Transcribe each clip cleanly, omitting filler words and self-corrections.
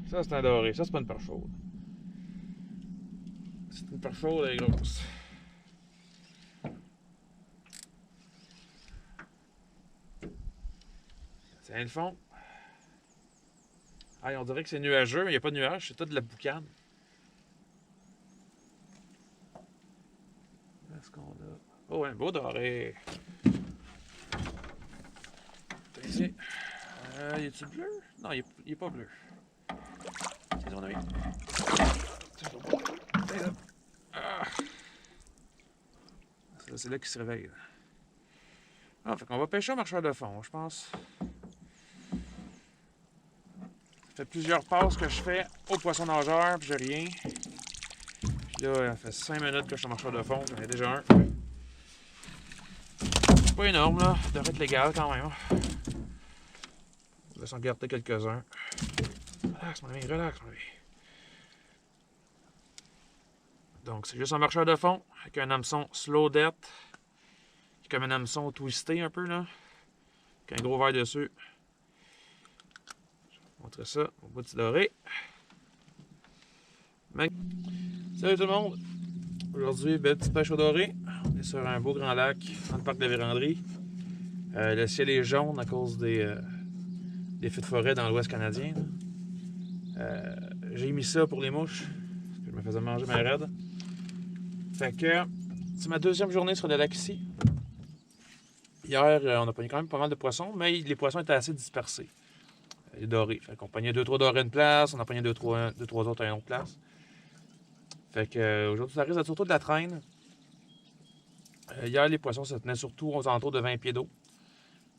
Ça, c'est un doré. Ça, c'est pas une perche chaude. C'est une perche chaude, elle est grosse. Tiens le fond. Ah, on dirait que c'est nuageux, mais il n'y a pas de nuage, c'est tout de la boucane. Qu'est-ce qu'on a? Oh, un beau doré. Ici. Il est-tu bleu? Non, il est pas bleu. C'est son ami. Ah. C'est là qu'il se réveille. Là. Ah, fait qu'on va pêcher au marcheur de fond, je pense. Ça fait plusieurs passes que je fais au poisson nageur, puis j'ai rien. Puis là, ça fait 5 minutes que je suis au marcheur de fond, j'en ai déjà un. C'est pas énorme, là. Ça devrait être légal quand même. On va s'en garder quelques-uns. Relax, mon ami, relax, mon ami. Donc, c'est juste un marcheur de fond avec un hameçon slow death. Comme un hameçon twisté un peu, là. Avec un gros verre dessus. Je vais vous montrer ça au bout de doré. Salut tout le monde! Aujourd'hui, belle petite pêche au doré. On est sur un beau grand lac dans le parc de la Vérandrie. Le ciel est jaune à cause des feux de forêt dans l'ouest canadien. J'ai mis ça pour les mouches, parce que je me faisais manger ma raide. Fait que c'est ma deuxième journée sur le lac ici. Hier, on a pogné quand même pas mal de poissons, mais les poissons étaient assez dispersés. Les dorés. Fait qu'on pognait 2-3 dorés à une place, on en pognait 2-3 autres à une autre place. Fait que aujourd'hui, ça risque d'être surtout de la traîne. Hier, les poissons se tenaient surtout aux alentours de 20 pieds d'eau.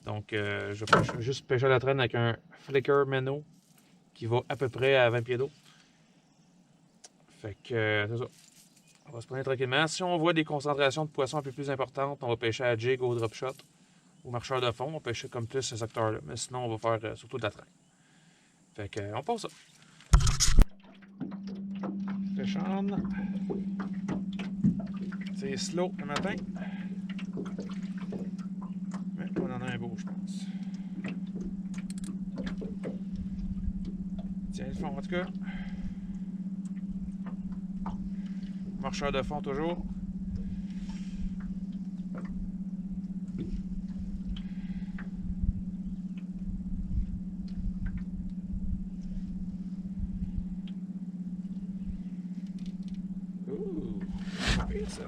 Donc, je vais juste pêcher à la traîne avec un flicker minnow qui va à peu près à 20 pieds d'eau. Fait que c'est ça. On va se promener tranquillement. Si on voit des concentrations de poissons un peu plus importantes, on va pêcher à jig, au drop shot, au marcheur de fond. On va pêcher comme plus ce secteur-là. Mais sinon, on va faire surtout de la traîne. Fait que, on passe ça. Pêchonne. C'est slow le matin. Mais on en a un beau, je pense. Tiens le fond en tout cas. Marcheur de fond toujours. Ouh, c'est pire ça.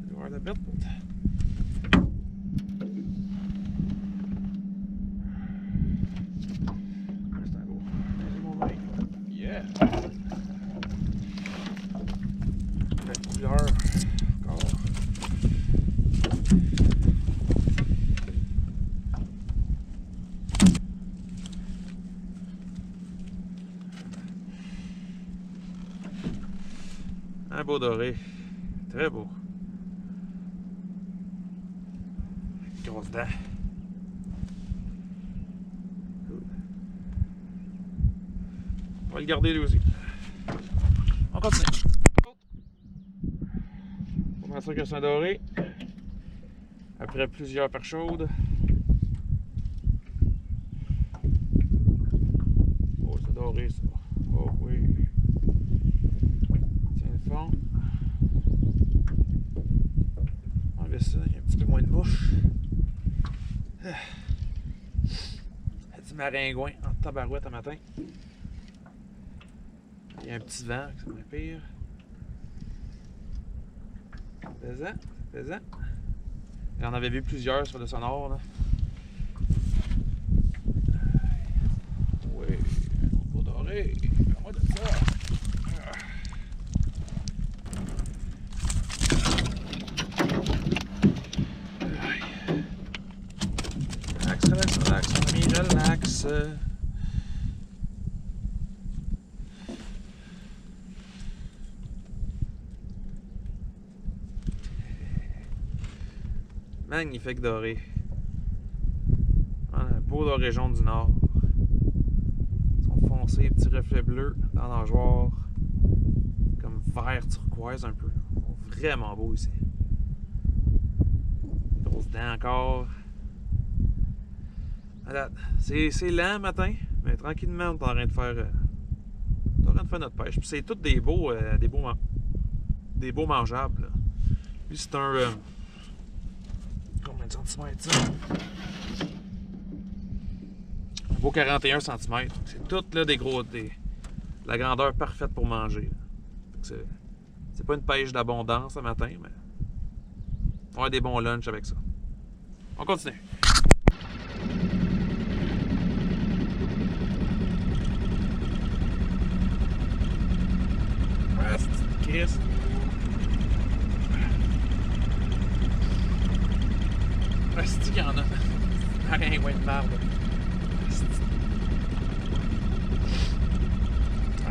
Je vais voir la bête. Un beau doré. Très beau. Grosse dent. Cool. On va le garder lui aussi. On continue. On va que c'est un doré. Après plusieurs perches chaudes. Oh, c'est doré ça. Oh oui. Tiens le fond. Enlever ça, il y a un petit peu moins de mouche. Petit maringouin en tabarouette un matin. Il y a un petit vent, c'est moins pire. Pesant, pesant. Il en avait vu plusieurs sur le sonore. Là. Oui, un beau doré. Fais-moi de ça. Relax, relax, relax, mon ami, relax. Magnifique doré. Un beau doré jaune du nord. Ils sont foncés, petits reflets bleus dans la nageoire. Comme vert turquoise un peu. Vraiment beau ici. Grosse dent encore. C'est lent le matin, mais tranquillement, on est en train de faire, notre pêche. Puis c'est tous des beaux mangeables. Là. Lui, c'est un... combien de centimètres, ça? Un beau 41 cm. C'est tout là, la grandeur parfaite pour manger. C'est pas une pêche d'abondance ce matin, mais on va avoir des bons lunchs avec ça. On continue. Ah, c'est Christ. Ah, c'est qu'il y en a. Rien, ouais, de marde.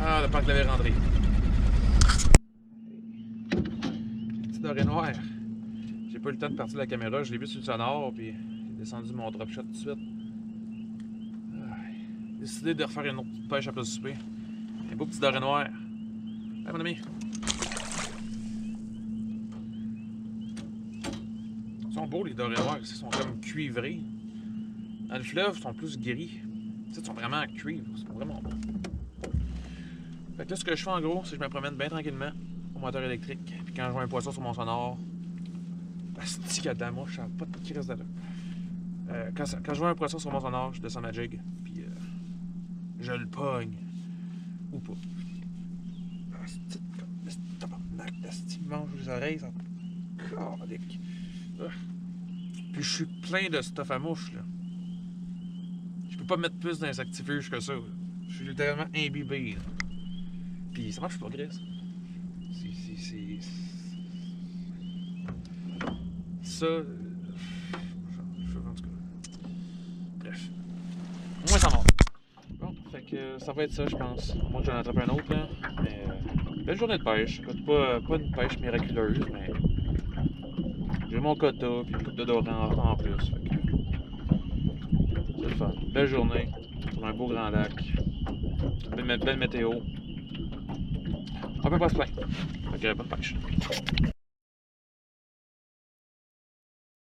Ah, le parc de la véranderie. Petit doré noir. J'ai pas eu le temps de partir de la caméra, je l'ai vu sur le sonore, puis j'ai descendu mon drop shot tout de suite. J'ai décidé de refaire une autre petite pêche après le souper. Un beau petit doré noir. Hey, mon ami. Ils sont beaux les dorés noirs, ils sont comme cuivrés. Dans le fleuve, ils sont plus gris. Ils sont vraiment à cuivre, ils sont vraiment beaux. Fait que là, ce que je fais en gros, c'est que je me promène bien tranquillement au moteur électrique. Puis quand je vois un poisson sur mon sonore, asti qu'il y a de la mouche, ça n'a pas de qui reste de là. Quand je vois un poisson sur mon sonore, je descends ma jig, puis je le pogne. Ou pas. Asti, tabarnak, asti, il mange les oreilles, ça. Calique. Puis je suis plein de stuff à mouche, là. Je peux pas mettre plus d'insectifuge que ça. Là. Je suis littéralement imbibé, là. Puis ça marche pas, Gris. Ça. En tout cas. Bref. Moi, ça marche. Bon, fait que ça va être ça, je pense. Moi, j'en attrape un autre, là. Mais. Belle journée de pêche. Écoute, pas une pêche miraculeuse, mais. J'ai mon quota, puis une coupe de doré en plus. Fait que. C'est le fun. Belle journée. Sur un beau grand lac. Belle météo. On peut pas se plaindre. Fait que bonne pêche.